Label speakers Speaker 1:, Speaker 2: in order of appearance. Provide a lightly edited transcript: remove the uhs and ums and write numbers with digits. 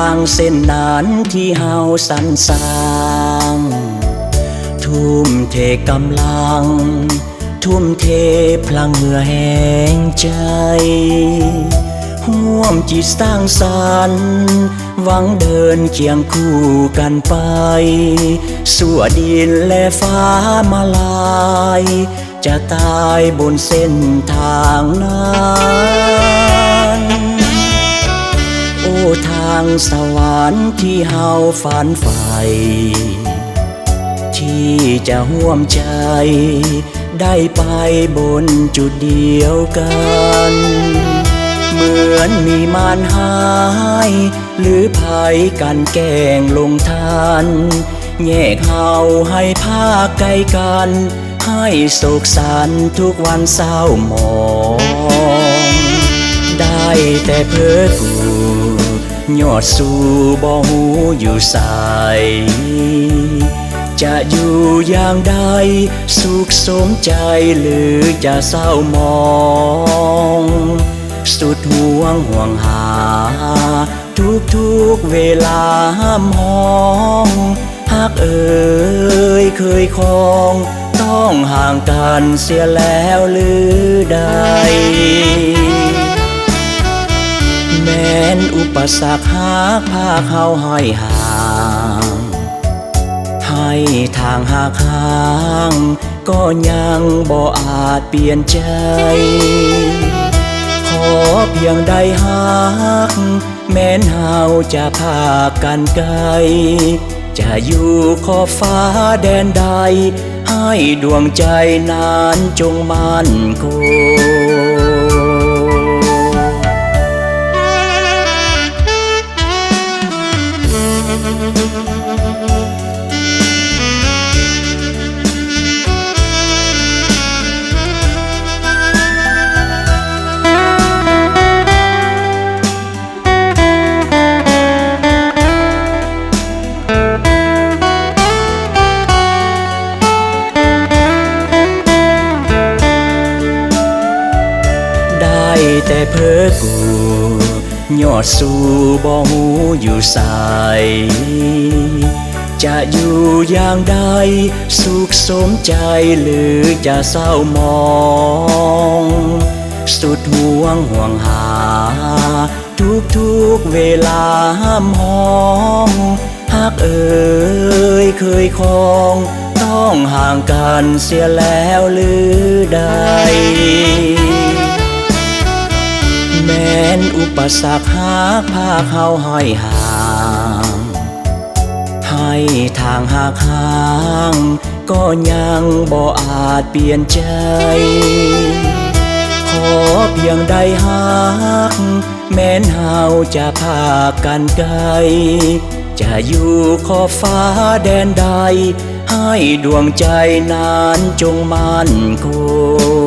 Speaker 1: างเส้นนั้นที่เฮาสรรสร้างทุ่มเทกำลังทุ่มเทพลังเหงื่อแห่งใจร่วมจิตสร้างสรรค์หวังเดินเคียงคู่กันไปสู่ดินและฟ้ามาลายจะตายบนเส้นทางนั้นโอ้ทางสวรรค์ที่เฮาฝันใฝ่ที่จะร่วมใจได้ไปบนจุดเดียวกันเหมือนมีมารหายหรือภัยกันแกล้งลงทันแยกเฮาให้ภาคไกลกันให้โศกสันทุกวันเศร้าหมองได้แต่เพ้อกูยอดสู่บ่หูอยู่ใสจะอยู่อย่างใดสุขสมใจหรือจะเศร้าหมองสุดห่วงหาทุกเวลาห้ามห้องหากเอ่ยเคยครองต้องห่างกันเสียแล้วหรือใดแม้นอุปสรรคหากพาเขาให้ห่างให้ทางหากห่างก็ยังบ่อาจเปลี่ยนใจขอเพียงได้หักแม้นเฮาจะพากันไกลจะอยู่ขอบฟ้าแดนใดให้ดวงใจนั้นจงมั่นคแต่เพ้อกูยอดสู่บ่หูอยู่ใสจะอยู่อย่างใดสุขสมใจหรือจะเศร้าหมองสุดห่วงหาทุกเวลาห้ามห้องหากเอ่ยเคยครองต้องห่างกันเสียแล้วหรือใดแม้นอุปสรรคหากพาเขาให้ห่างให้ทางหากห่างก็ยังบ่อาจเปลี่ยนใจขอเพียงได้หักแม้นเฮาจะพากันไกลจะอยู่ขอบฟ้าแดนใดให้ดวงใจนั้นจงมั่นคง